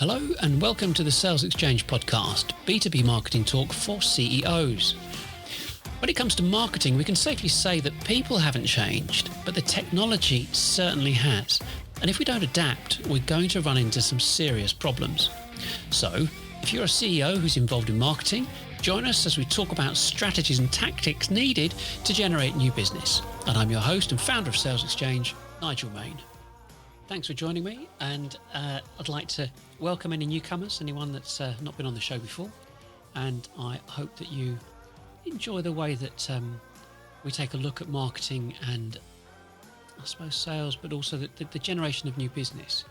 Hello and welcome to the Sales Exchange podcast, B2B marketing talk for CEOs. When it comes to marketing, we can safely say that people haven't changed, but the technology certainly has. And if we don't adapt, we're going to run into some serious problems. So, if you're a CEO who's involved in marketing, join us as we talk about strategies and tactics needed to generate new business. And I'm your host and founder of Sales Exchange, Nigel Main. Thanks for joining me, and I'd like to welcome any newcomers, anyone that's not been on the show before, and I hope that you enjoy the way that we take a look at marketing and, I suppose, sales, but also the generation of new business.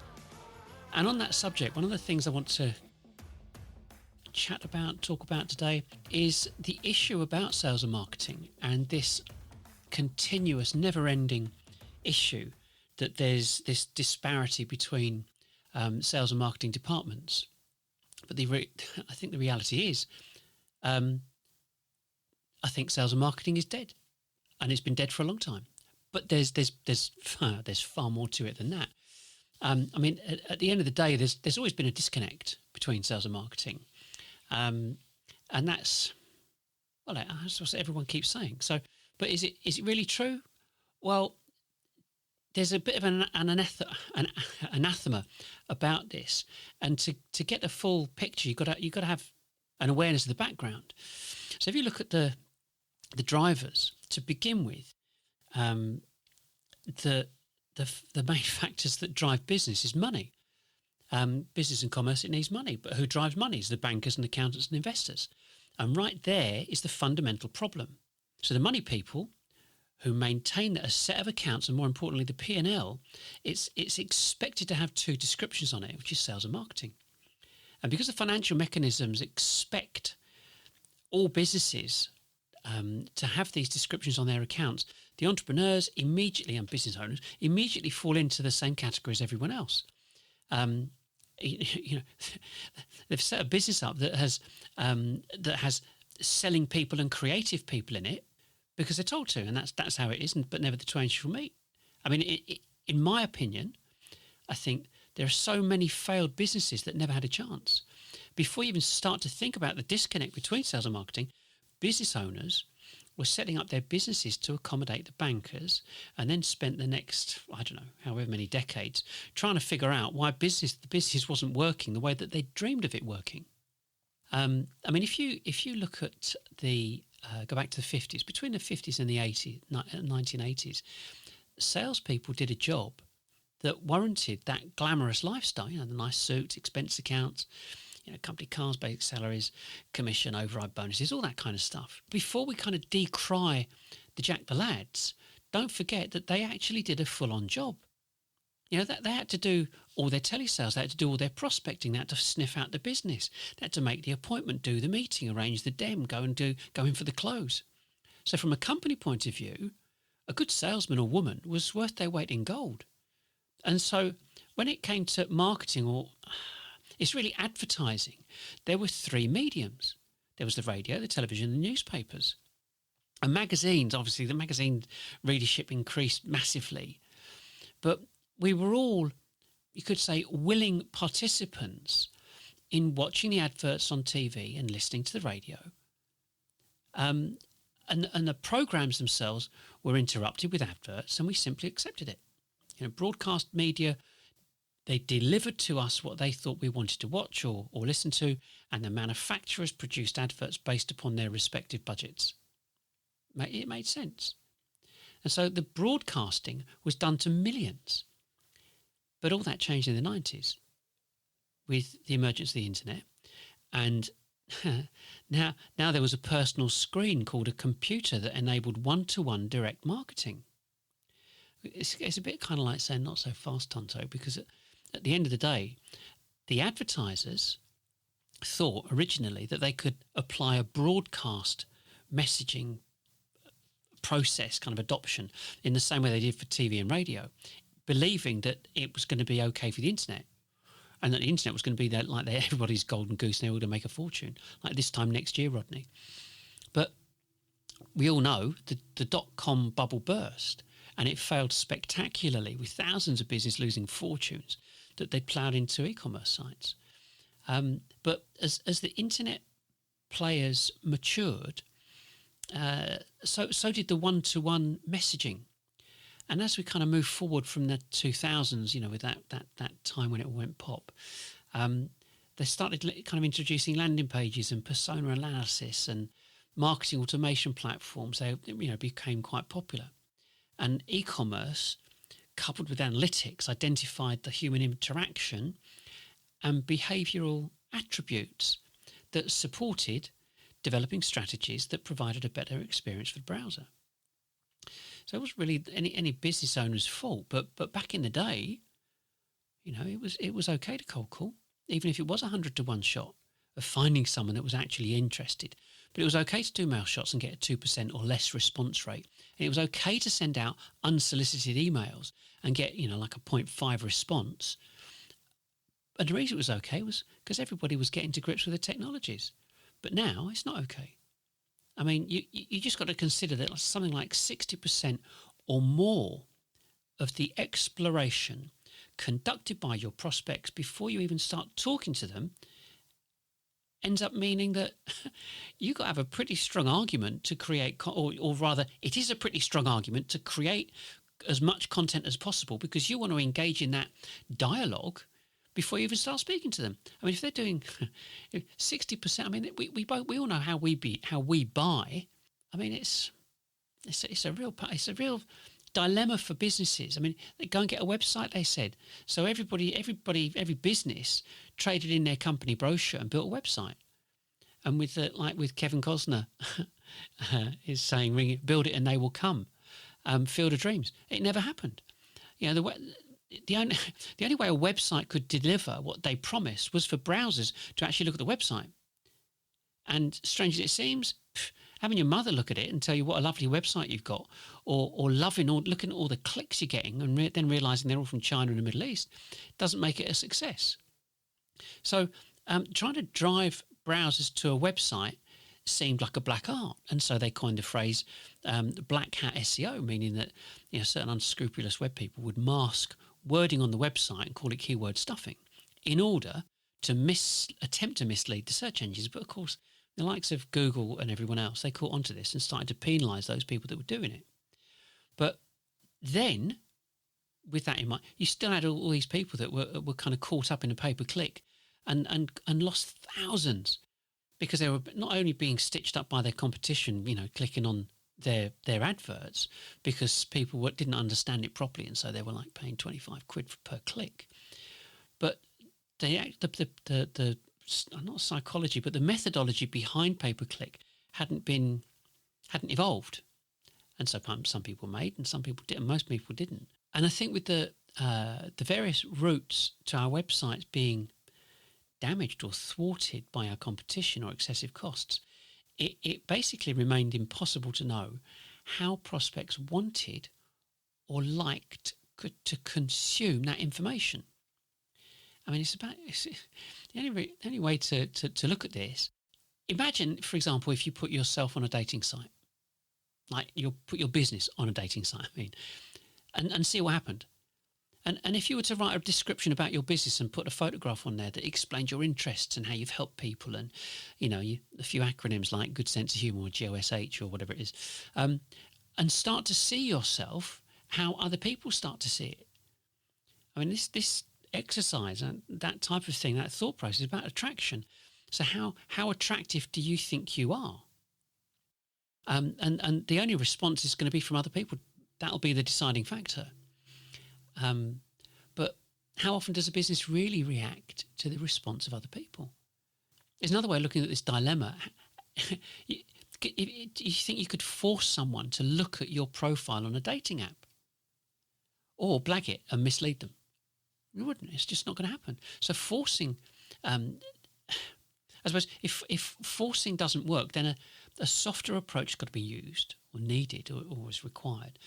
And on that subject, one of the things I want to talk about today is the issue about sales and marketing and this continuous, never-ending issue that there's this disparity between sales and marketing departments. But I think the reality is, I think sales and marketing is dead, and it's been dead for a long time. But there's far more to it than that. At the end of the day, there's always been a disconnect between sales and marketing, and that's what everyone keeps saying. So, but is it really true? Well, there's a bit of an anathema about this, and to get the full picture, you've got to have an awareness of the background. So if you look at the drivers to begin with, the main factors that drive business is money. Business and commerce, it needs money, but who drives money is the bankers and accountants and investors, and right there is the fundamental problem. So the money people who maintain a set of accounts, and more importantly, the P&L, it's expected to have two descriptions on it, which is sales and marketing. And because the financial mechanisms expect all businesses to have these descriptions on their accounts, the entrepreneurs immediately, and business owners, immediately fall into the same category as everyone else. They've set a business up that has selling people and creative people in it, because they're told to, and that's how it is, but never the twain shall meet. I mean, in my opinion, I think there are so many failed businesses that never had a chance. Before you even start to think about the disconnect between sales and marketing, business owners were setting up their businesses to accommodate the bankers, and then spent the next, however many decades, trying to figure out why the business wasn't working the way that they dreamed of it working. If you look at go back to the 50s, between the 50s and the 1980s, salespeople did a job that warranted that glamorous lifestyle, the nice suits, expense accounts, company cars, basic salaries, commission, override bonuses, all that kind of stuff. Before we kind of decry the Jack the Lads, don't forget that they actually did a full-on job. That they had to do all their telesales, they had to do all their prospecting, they had to sniff out the business, they had to make the appointment, do the meeting, arrange the dem, go in for the close. So from a company point of view, a good salesman or woman was worth their weight in gold. And so when it came to marketing, it's really advertising, there were three mediums. There was the radio, the television, and the newspapers. And magazines, obviously the magazine readership increased massively. But we were all, you could say, willing participants in watching the adverts on TV and listening to the radio. And the programs themselves were interrupted with adverts, and we simply accepted it. Broadcast media, they delivered to us what they thought we wanted to watch or listen to, and the manufacturers produced adverts based upon their respective budgets. It made sense. And so the broadcasting was done to millions. But all that changed in the 90s with the emergence of the internet. And now there was a personal screen called a computer that enabled one-to-one direct marketing. It's a bit kind of like saying not so fast, Tonto, because at the end of the day, the advertisers thought originally that they could apply a broadcast messaging process kind of adoption in the same way they did for TV and radio, believing that it was going to be okay for the internet, and that the internet was going to be everybody's golden goose and they were going to make a fortune, like this time next year, Rodney. But we all know the dot-com bubble burst, and it failed spectacularly, with thousands of businesses losing fortunes that they ploughed into e-commerce sites. But as the internet players matured, so did the one-to-one messaging. And as we kind of move forward from the 2000s, with that time when it all went pop, they started kind of introducing landing pages and persona analysis and marketing automation platforms. They became quite popular. And e-commerce, coupled with analytics, identified the human interaction and behavioural attributes that supported developing strategies that provided a better experience for the browser. So it wasn't really any business owner's fault, but back in the day, it was okay to cold call, even if it was 100 to 1 shot of finding someone that was actually interested. But it was okay to do mail shots and get a 2% or less response rate. And it was okay to send out unsolicited emails and get, like a 0.5 response. And the reason it was okay was because everybody was getting to grips with the technologies. But now it's not okay. I mean, you just got to consider that something like 60% or more of the exploration conducted by your prospects before you even start talking to them ends up meaning that you've got to have a pretty strong argument to create, or rather, it is a pretty strong argument to create as much content as possible because you want to engage in that dialogue before you even start speaking to them. I mean, if they're doing 60%, I mean, we all know how we buy. I mean, it's a real dilemma for businesses. I mean, they go and get a website, they said. So every business traded in their company brochure and built a website. And with Kevin Costner is saying, build it and they will come. Field of Dreams. It never happened. The only way a website could deliver what they promised was for browsers to actually look at the website. And strange as it seems, having your mother look at it and tell you what a lovely website you've got, or loving or looking at all the clicks you're getting and then realising they're all from China and the Middle East, doesn't make it a success. So trying to drive browsers to a website seemed like a black art. And so they coined the phrase black hat SEO, meaning that certain unscrupulous web people would mask wording on the website and call it keyword stuffing in order to attempt to mislead the search engines. But of course, the likes of Google and everyone else, they caught onto this and started to penalise those people that were doing it. But then, with that in mind, you still had all these people that were kind of caught up in a pay-per-click and lost thousands because they were not only being stitched up by their competition, clicking on their adverts because people didn't understand it properly, and so they were like paying 25 quid per click. But the not psychology, but the methodology behind pay-per-click hadn't evolved, and so some people made and some people did, and most people didn't. And I think with the various routes to our websites being damaged or thwarted by our competition or excessive costs, it basically remained impossible to know how prospects wanted or liked to consume that information. I mean, the only way to look at this. Imagine, for example, if you put yourself on a dating site, like you put your business on a dating site, and see what happened. And if you were to write a description about your business and put a photograph on there that explained your interests and how you've helped people and, a few acronyms like good sense of humour or GOSH or whatever it is, and start to see yourself how other people start to see it. I mean, this exercise and that type of thing, that thought process is about attraction. So how attractive do you think you are? And the only response is going to be from other people. That'll be the deciding factor. But how often does a business really react to the response of other people? There's another way of looking at this dilemma. Do you think you could force someone to look at your profile on a dating app? Or blag it and mislead them? You wouldn't. It's just not going to happen. So forcing, I suppose, if forcing doesn't work, then a softer approach has got to be used or needed or is required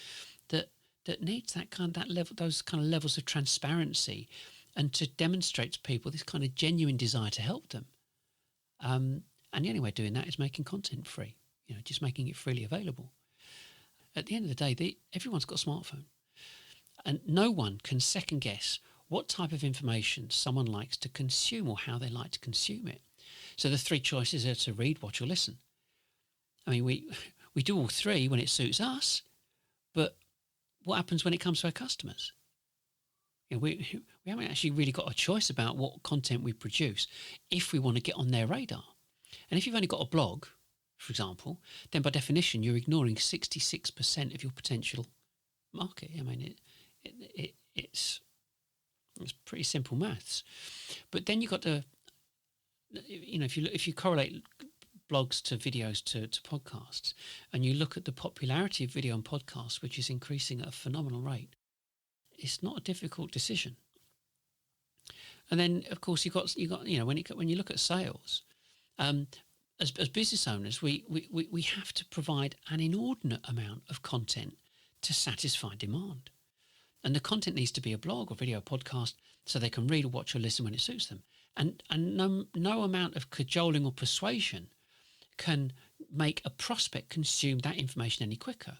that needs those kind of levels of transparency and to demonstrate to people this kind of genuine desire to help them. And the only way of doing that is making content free, just making it freely available. At the end of the day, everyone's got a smartphone, and no one can second guess what type of information someone likes to consume or how they like to consume it. So the three choices are to read, watch, or listen. I mean, we do all three when it suits us, but what happens when it comes to our customers? You know, we haven't actually really got a choice about what content we produce if we want to get on their radar. And if you've only got a blog, for example, then by definition you're ignoring 66% of your potential market. I mean, it's pretty simple maths. But then you've got to, you know, if you correlate blogs to videos to podcasts, and you look at the popularity of video and podcasts, which is increasing at a phenomenal rate, it's not a difficult decision. And then, of course, you got you know, when you look at sales, as business owners, we have to provide an inordinate amount of content to satisfy demand. And the content needs to be a blog or video podcast so they can read or watch or listen when it suits them. And no amount of cajoling or persuasion can make a prospect consume that information any quicker.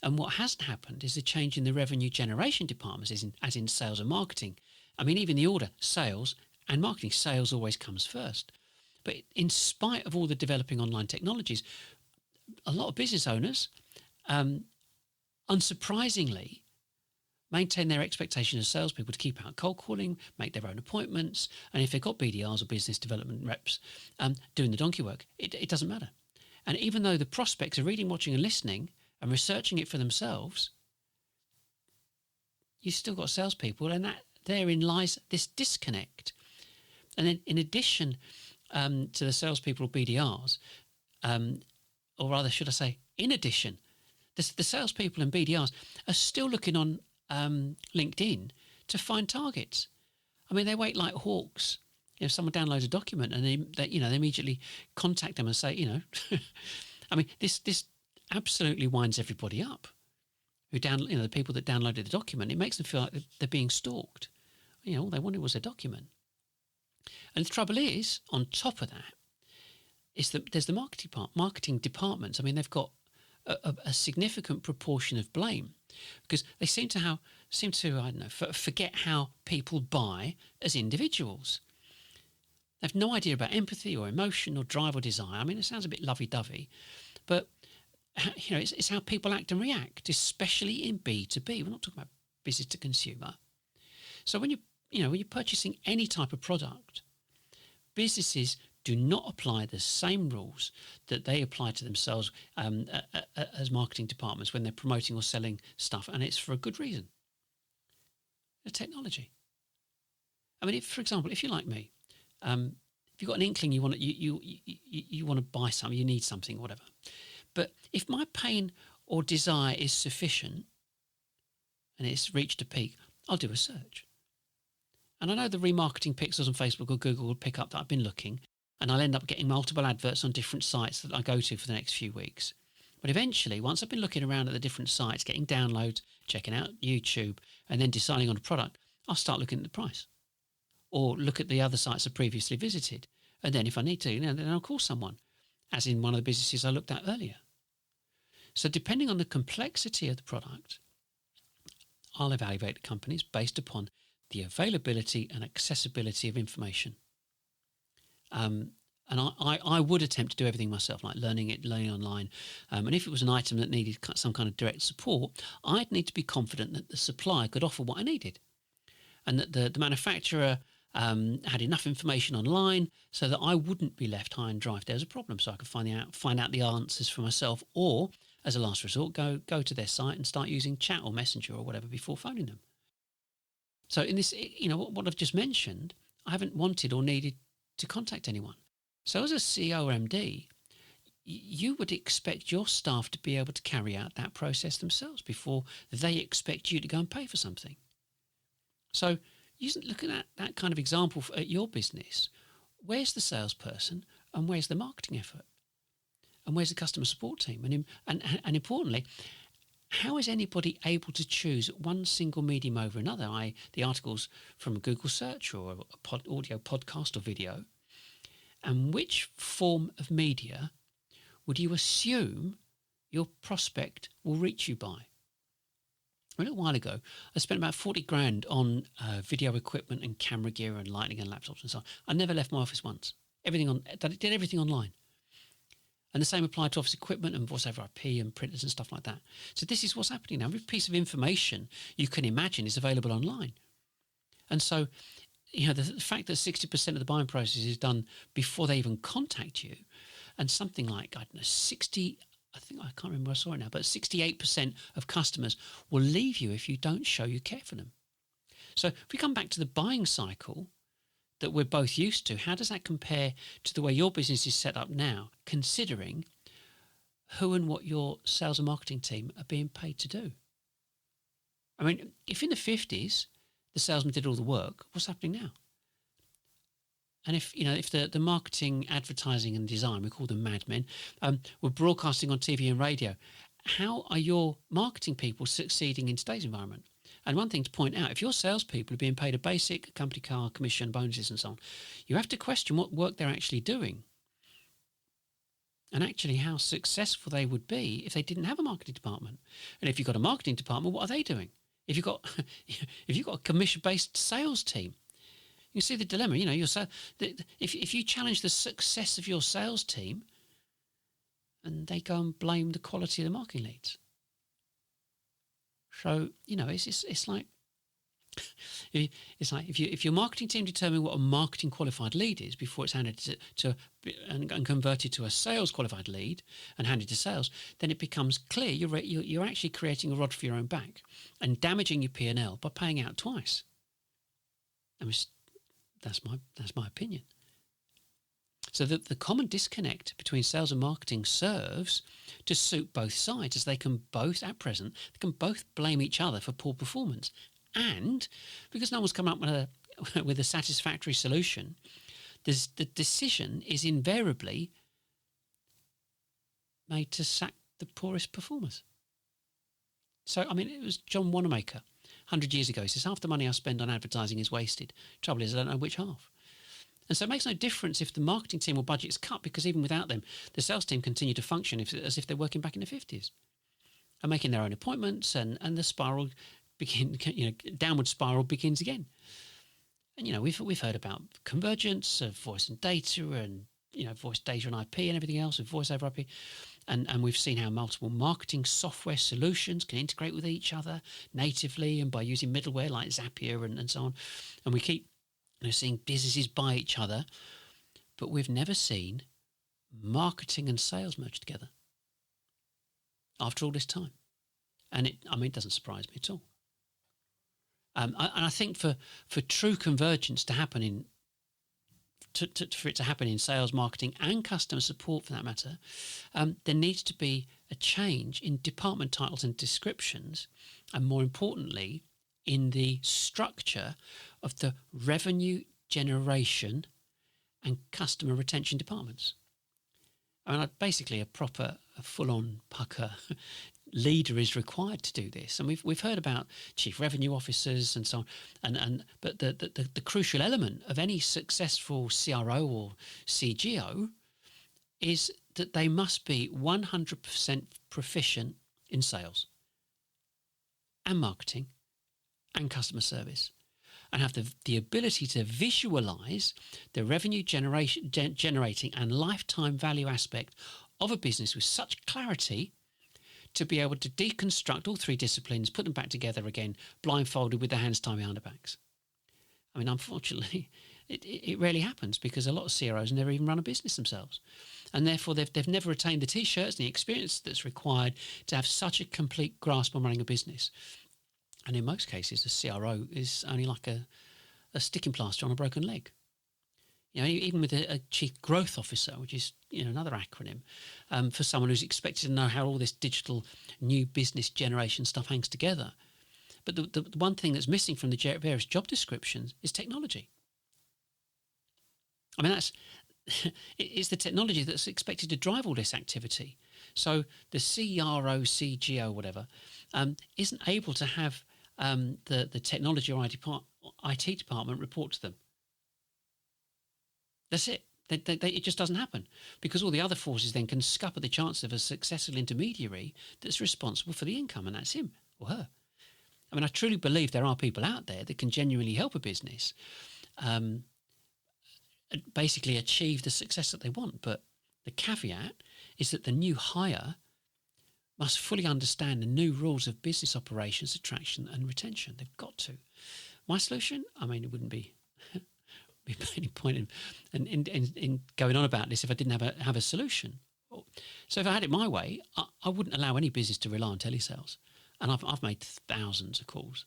And what hasn't happened is a change in the revenue generation departments, as in sales and marketing. I mean, even the order, sales and marketing, sales always comes first. But in spite of all the developing online technologies, a lot of business owners, unsurprisingly, maintain their expectation as salespeople to keep out cold calling, make their own appointments, and if they've got BDRs or business development reps doing the donkey work, it doesn't matter. And even though the prospects are reading, watching and listening and researching it for themselves, you've still got salespeople, and that therein lies this disconnect. And then in addition to the salespeople or BDRs, or rather, should I say, in addition, the salespeople and BDRs are still looking on LinkedIn to find targets. I mean, they wait like hawks. If someone downloads a document and they immediately contact them and say, you know, I mean, this absolutely winds everybody up. The people that downloaded the document, it makes them feel like they're being stalked. You know, all they wanted was a document. And the trouble is, on top of that, is that there's the marketing departments. I mean, they've got a significant proportion of blame because they seem to I don't know, forget how people buy as individuals. They have no idea about empathy or emotion or drive or desire. I mean, it sounds a bit lovey-dovey, but you know, it's how people act and react, especially in B2B. We're not talking about business to consumer. So when you're purchasing any type of product, businesses do not apply the same rules that they apply to themselves as marketing departments when they're promoting or selling stuff, and it's for a good reason. The technology. I mean, for example, if you're like me, if you've got an inkling you want to buy something, you need something, whatever. But if my pain or desire is sufficient and it's reached a peak, I'll do a search. And I know the remarketing pixels on Facebook or Google will pick up that I've been looking, and I'll end up getting multiple adverts on different sites that I go to for the next few weeks. But eventually, once I've been looking around at the different sites, getting downloads, checking out YouTube, and then deciding on a product, I'll start looking at the price. Or look at the other sites I've previously visited. And then if I need to, then I'll call someone, as in one of the businesses I looked at earlier. So depending on the complexity of the product, I'll evaluate the companies based upon the availability and accessibility of information. And I would attempt to do everything myself, like learning online. And if it was an item that needed some kind of direct support, I'd need to be confident that the supplier could offer what I needed, and that the manufacturer had enough information online so that I wouldn't be left high and dry if there was a problem, so I could find out the answers for myself, or as a last resort, go to their site and start using chat or messenger or whatever before phoning them. So in this, what I've just mentioned, I haven't wanted or needed to contact anyone. So as a CEO or MD, you would expect your staff to be able to carry out that process themselves before they expect you to go and pay for something. So looking at that kind of example at your business, where's the salesperson and where's the marketing effort? And where's the customer support team? And importantly, how is anybody able to choose one single medium over another, i.e. the articles from a Google search or audio podcast or video? And which form of media would you assume your prospect will reach you by? A little while ago, I spent about 40 grand on video equipment and camera gear and lighting and laptops and so on. I never left my office once. Did everything online. And the same applied to office equipment and voice over IP and printers and stuff like that. So this is what's happening now. Every piece of information you can imagine is available online. And so, the fact that 60% of the buying process is done before they even contact you, and something like, I don't know, 60, I think, I can't remember where I saw it now, but 68% of customers will leave you if you don't show you care for them. So if we come back to the buying cycle that we're both used to, how does that compare to the way your business is set up now, considering who and what your sales and marketing team are being paid to do? I mean, if in the 50s the salesman did all the work, what's happening now? And if the marketing, advertising and design, we call them madmen, were broadcasting on TV and radio, how are your marketing people succeeding in today's environment? And one thing to point out, if your salespeople are being paid a basic company car, commission, bonuses and so on, you have to question what work they're actually doing and actually how successful they would be if they didn't have a marketing department. And if you've got a marketing department, what are they doing? If you've got a commission-based sales team, you see the dilemma. If you challenge the success of your sales team, and they go and blame the quality of the marketing leads. So it's like if your marketing team determine what a marketing qualified lead is before it's handed and converted to a sales qualified lead and handed to sales, then it becomes clear you're actually creating a rod for your own back and damaging your P&L by paying out twice. I mean, that's my opinion. So the common disconnect between sales and marketing serves to suit both sides, as they can both, at present, blame each other for poor performance. And because no one's come up with a satisfactory solution, the decision is invariably made to sack the poorest performers. So, I mean, it was John Wanamaker 100 years ago. He says, half the money I spend on advertising is wasted. Trouble is, I don't know which half. And so it makes no difference if the marketing team or budget's cut, because even without them, the sales team continue to function as if they're working back in the 50s and making their own appointments, and the spiral downward spiral begins again. And we've heard about convergence of voice and data, and voice data and IP and everything else, and voice over IP, and we've seen how multiple marketing software solutions can integrate with each other natively and by using middleware like Zapier and so on. And we keep seeing businesses buy each other, but we've never seen marketing and sales merge together after all this time. And it doesn't surprise me at all. And I think for true convergence to happen for it to happen in sales, marketing, and customer support, for that matter, there needs to be a change in department titles and descriptions, and more importantly, in the structure of the revenue generation and customer retention departments. I mean, basically a full-on pucker leader is required to do this, and we've heard about chief revenue officers and so on. But the crucial element of any successful CRO or CGO is that they must be 100% proficient in sales and marketing and customer service, and have the ability to visualize the revenue generating and lifetime value aspect of a business with such clarity to be able to deconstruct all three disciplines, put them back together again, blindfolded with their hands tied behind their backs. I mean, unfortunately, it rarely happens, because a lot of CROs never even run a business themselves. And therefore, they've never attained the T-shirts and the experience that's required to have such a complete grasp on running a business. And in most cases, a CRO is only like a sticking plaster on a broken leg. Even with a chief growth officer, which is another acronym for someone who's expected to know how all this digital new business generation stuff hangs together. But the one thing that's missing from the various job descriptions is technology. I mean, it's the technology that's expected to drive all this activity. So the CRO, CGO, whatever, isn't able to have the technology or IT department report to them. That's it. It just doesn't happen, because all the other forces then can scupper the chance of a successful intermediary that's responsible for the income, and that's him or her. I mean, I truly believe there are people out there that can genuinely help a business basically achieve the success that they want. But the caveat is that the new hire must fully understand the new rules of business operations, attraction and retention. They've got to. My solution, I mean, it wouldn't be any point in going on about this if I didn't have a solution. So if I had it my way, I wouldn't allow any business to rely on telesales. And I've made thousands of calls.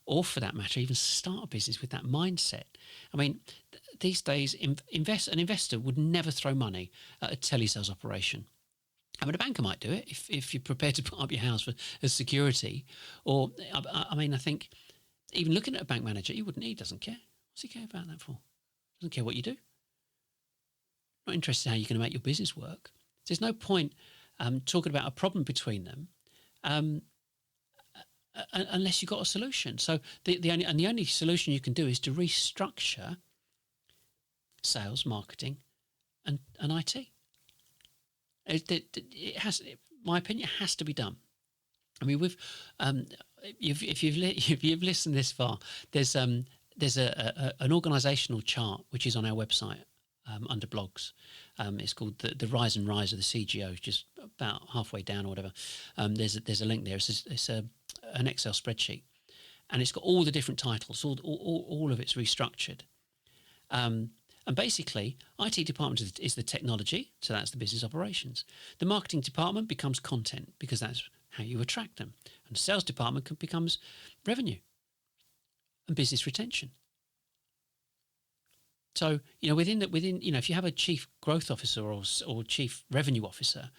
Or for that matter, even start a business with that mindset. I mean, these days, an investor would never throw money at a telesales operation. I mean, a banker might do it if you're prepared to put up your house as security. Or, I mean, I think even looking at a bank manager, he doesn't care. What's he care about that for? Doesn't care what you do. Not interested in how you're going to make your business work. There's no point talking about a problem between them unless you've got a solution. So the only solution you can do is to restructure sales, marketing, and IT. It has, in my opinion, it has to be done. I mean, if you've listened this far, there's an organisational chart which is on our website under blogs. It's called the Rise and Rise of the CGO, just about halfway down or whatever. There's a link there. It's an Excel spreadsheet, and it's got all the different titles. All of it's restructured. And basically, IT department is the technology, so that's the business operations. The marketing department becomes content because that's how you attract them. And the sales department becomes revenue and business retention. So, within if you have a chief growth officer or chief revenue officer,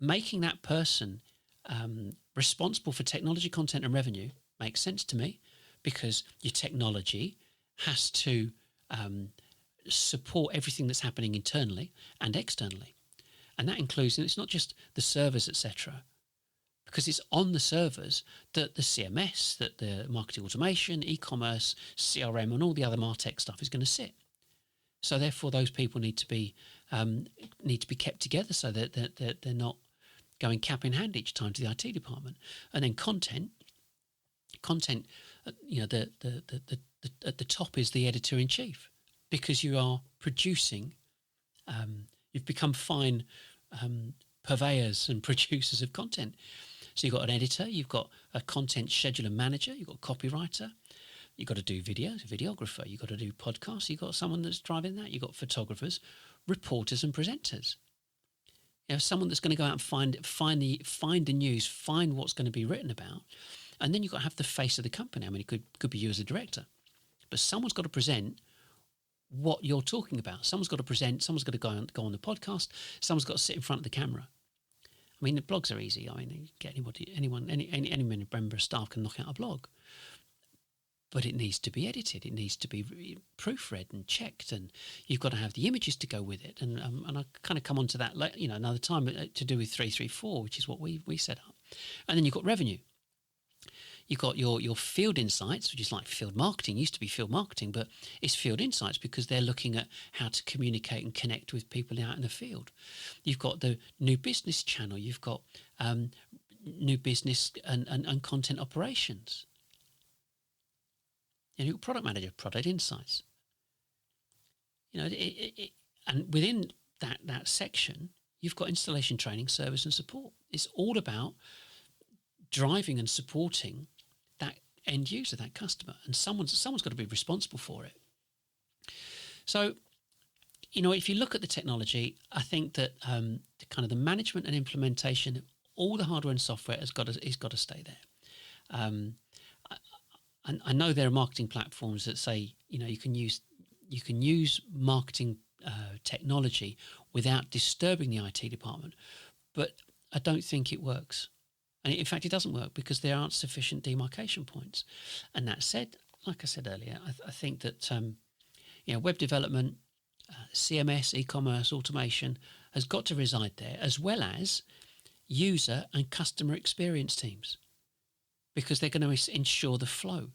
making that person responsible for technology, content and revenue makes sense to me, because your technology has to support everything that's happening internally and externally. And that includes, and it's not just the servers, etc., because it's on the servers that the CMS, that the marketing automation, e-commerce, CRM, and all the other MarTech stuff is going to sit. So therefore, those people need to be kept together so that they're not going cap in hand each time to the IT department. And then content. At the top is the editor in chief, because you are producing. You've become fine purveyors and producers of content. So you've got an editor, you've got a content scheduler manager, you've got a copywriter, you've got to do videos, a videographer, you've got to do podcasts, you've got someone that's driving that, you've got photographers, reporters and presenters. Someone that's going to go out and find the news, find what's going to be written about, and then you've got to have the face of the company. I mean, it could be you as a director, but someone's got to present what you're talking about. Someone's got to present. Someone's got to go on the podcast. Someone's got to sit in front of the camera. I mean, the blogs are easy. I mean, you get any member of staff can knock out a blog, but it needs to be edited. It needs to be proofread and checked, and you've got to have the images to go with it. And I kind of come on to that, another time to do with 334, which is what we set up. And then you've got revenue. You've got your field insights, which is like field marketing. It used to be field marketing, but it's field insights because they're looking at how to communicate and connect with people out in the field. You've got the new business channel. You've got new business and content operations. And you've got product manager, product insights. And within that section, you've got installation, training, service and support. It's all about driving and supporting that end user, that customer, and someone's got to be responsible for it. So, if you look at the technology, I think that the management and implementation, all the hardware and software has got to stay there. I know there are marketing platforms that say you can use marketing technology without disturbing the IT department, but I don't think it works. And in fact, it doesn't work because there aren't sufficient demarcation points. And that said, like I said earlier, I think that web development, CMS, e-commerce, automation has got to reside there, as well as user and customer experience teams, because they're going to ensure the flow.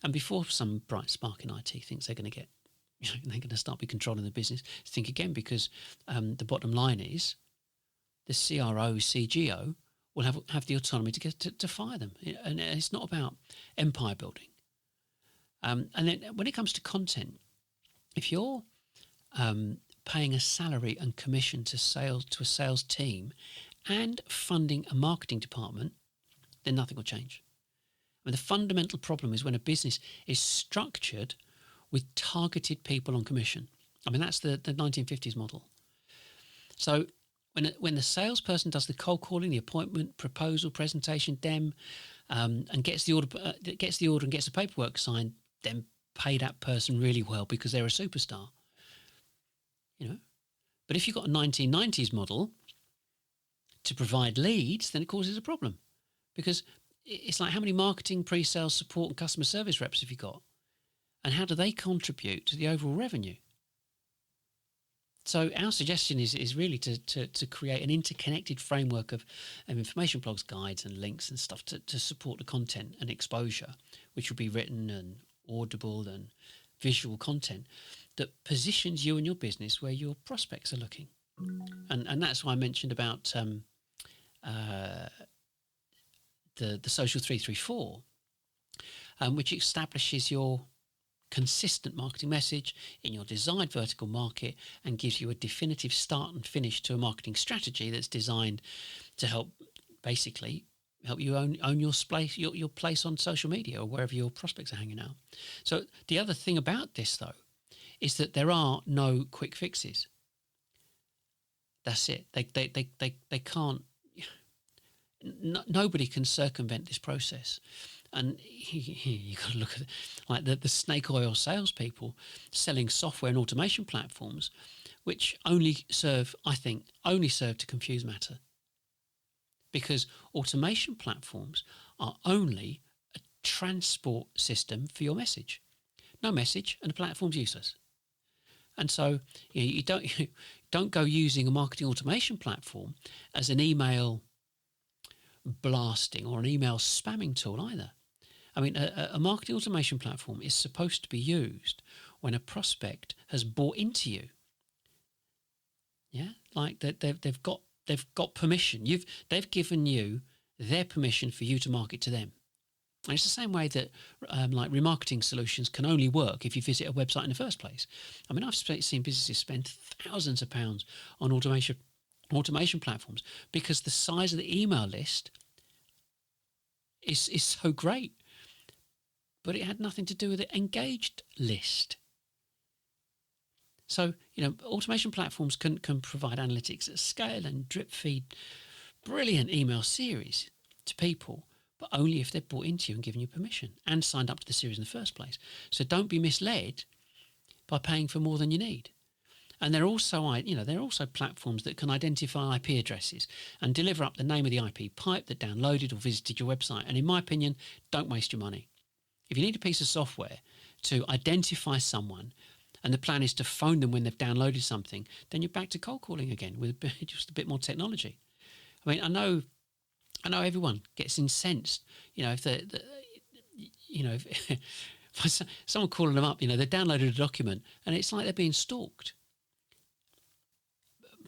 And before some bright spark in IT thinks they're going to get, they're going to start be controlling the business, think again, because the bottom line is the CRO, CGO will have the autonomy to fire them. And it's not about empire building. And then when it comes to content, if you're paying a salary and commission to a sales team and funding a marketing department, then nothing will change. I mean, the fundamental problem is when a business is structured with targeted people on commission. I mean, that's the 1950s model. So when the salesperson does the cold calling, the appointment, proposal, presentation, and gets the order and gets the paperwork signed, then pay that person really well because they're a superstar. But if you've got a 1990s model to provide leads, then it causes a problem, because it's like, how many marketing, pre-sales, support and customer service reps have you got? And how do they contribute to the overall revenue? So our suggestion is really to create an interconnected framework of information blogs, guides and links and stuff to support the content and exposure, which will be written and audible and visual content that positions you and your business where your prospects are looking. And that's why I mentioned about the Social 334, which establishes your consistent marketing message in your desired vertical market and gives you a definitive start and finish to a marketing strategy that's designed to help you own your place on social media or wherever your prospects are hanging out. So the other thing about this, though, is that there are no quick fixes. That's it. They can't. Nobody can circumvent this process. And you got to look at it, like the snake oil salespeople selling software and automation platforms, which only serve to confuse matter. Because automation platforms are only a transport system for your message. No message, and the platform's useless. And so you don't go using a marketing automation platform as an email blasting or an email spamming tool either. I mean, a marketing automation platform is supposed to be used when a prospect has bought into you. Yeah, like they've got permission. They've given you their permission for you to market to them. And it's the same way that like remarketing solutions can only work if you visit a website in the first place. I mean, I've seen businesses spend thousands of pounds on automation platforms because the size of the email list is so great. But it had nothing to do with the engaged list. So, automation platforms can provide analytics at scale and drip feed brilliant email series to people, but only if they've bought into you and given you permission and signed up to the series in the first place. So don't be misled by paying for more than you need. And there are also platforms that can identify IP addresses and deliver up the name of the IP pipe that downloaded or visited your website. And in my opinion, don't waste your money. If you need a piece of software to identify someone and the plan is to phone them when they've downloaded something, then you're back to cold calling again with just a bit more technology. I mean, I know everyone gets incensed, if someone calling them up, they downloaded a document and it's like they're being stalked.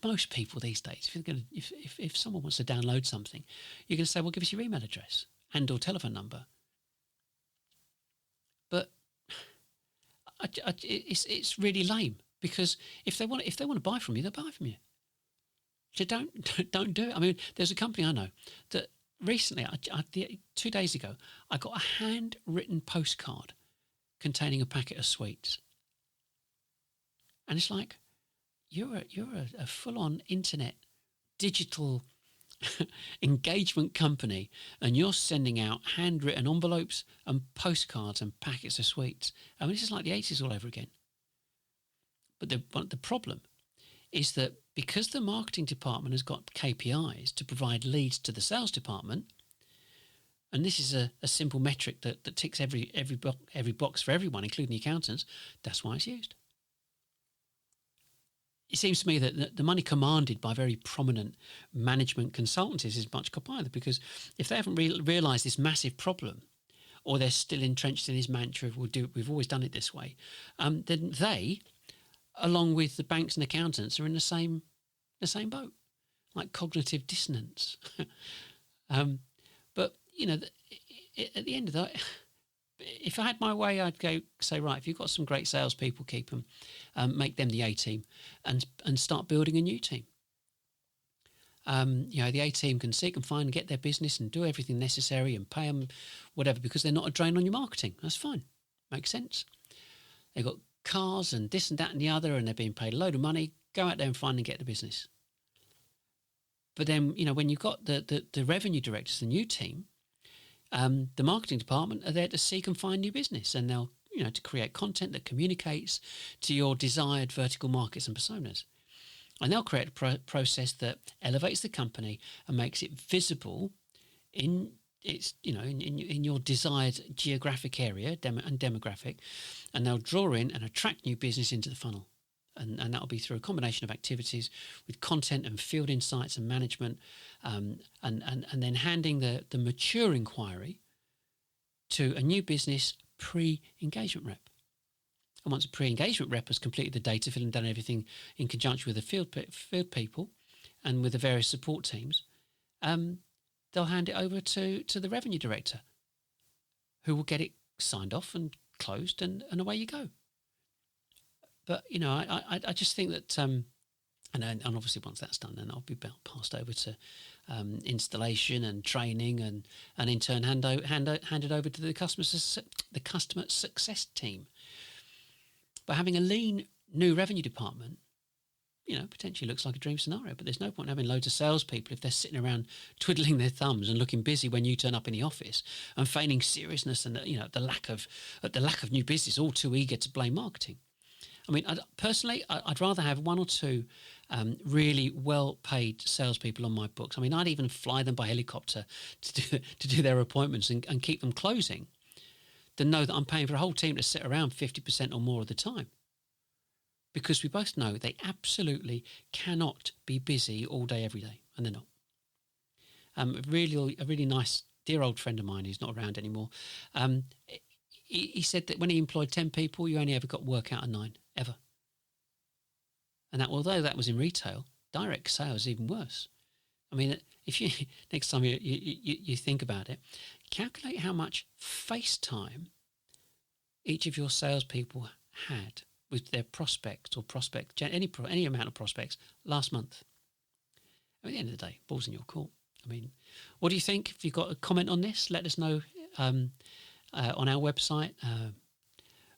Most people these days, if someone wants to download something, you're going to say, well, give us your email address and or telephone number. But it's really lame, because if they want to buy from you, they'll buy from you. So don't do it. I mean, there's a company I know that recently, 2 days ago, I got a handwritten postcard containing a packet of sweets, and it's like, you're a full-on internet digital engagement company, and you're sending out handwritten envelopes and postcards and packets of sweets. I mean, this is like the 80s all over again. But the problem is that because the marketing department has got KPIs to provide leads to the sales department, and this is a simple metric that ticks every box for everyone, including the accountants, that's why it's used. It seems to me that the money commanded by very prominent management consultancies is much either, because if they haven't realised this massive problem, or they're still entrenched in this mantra of we've always done it this way, then they, along with the banks and accountants, are in the same boat, like cognitive dissonance. Um, but, at the end of that, if I had my way, I'd go say, right, if you've got some great salespeople, keep them, make them the A team, and start building a new team. The A team can seek and find and get their business and do everything necessary and pay them whatever because they're not a drain on your marketing. That's fine. Makes sense. They've got cars and this and that and the other, and they're being paid a load of money. Go out there and find and get the business. But then, when you've got the revenue directors, the new team, the marketing department are there to seek and find new business, and they'll, to create content that communicates to your desired vertical markets and personas. And they'll create a process that elevates the company and makes it visible in its, in your desired geographic area and demographic, and they'll draw in and attract new business into the funnel. And that'll be through a combination of activities with content and field insights and management, and then handing the mature inquiry to a new business pre-engagement rep. And once a pre-engagement rep has completed the data fill and done everything in conjunction with the field people and with the various support teams, they'll hand it over to the revenue director, who will get it signed off and closed, and away you go. But, I just think that, and obviously once that's done, then I'll be passed over to installation and training, and in turn handed over to the customer success team. But having a lean new revenue department, potentially looks like a dream scenario. But there's no point having loads of salespeople if they're sitting around twiddling their thumbs and looking busy when you turn up in the office, and feigning seriousness and the lack of new business, all too eager to blame marketing. I mean, personally, I'd rather have one or two really well-paid salespeople on my books. I mean, I'd even fly them by helicopter to do their appointments and keep them closing, than know that I'm paying for a whole team to sit around 50% or more of the time. Because we both know they absolutely cannot be busy all day, every day, and they're not. A really nice, dear old friend of mine who's not around anymore, he said that when he employed 10 people, you only ever got work out of 9, ever. And that, although that was in retail, direct sales is even worse. I mean, if you next time you think about it, calculate how much face time each of your salespeople had with their prospect, any amount of prospects last month. At the end of the day, ball's in your court. I mean, what do you think? If you've got a comment on this, let us know on our website.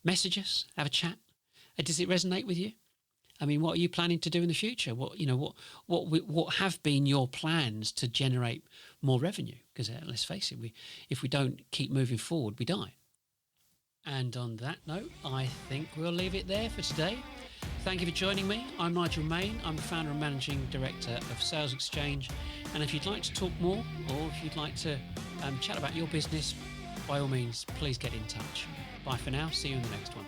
Message us, have a chat. Does it resonate with you? I mean, what are you planning to do in the future? What have been your plans to generate more revenue? Because let's face it, if we don't keep moving forward, we die. And on that note, I think we'll leave it there for today. Thank you for joining me. I'm Nigel Main. I'm the founder and managing director of Sales Exchange. And if you'd like to talk more, or if you'd like to chat about your business, by all means, please get in touch. Bye for now. See you in the next one.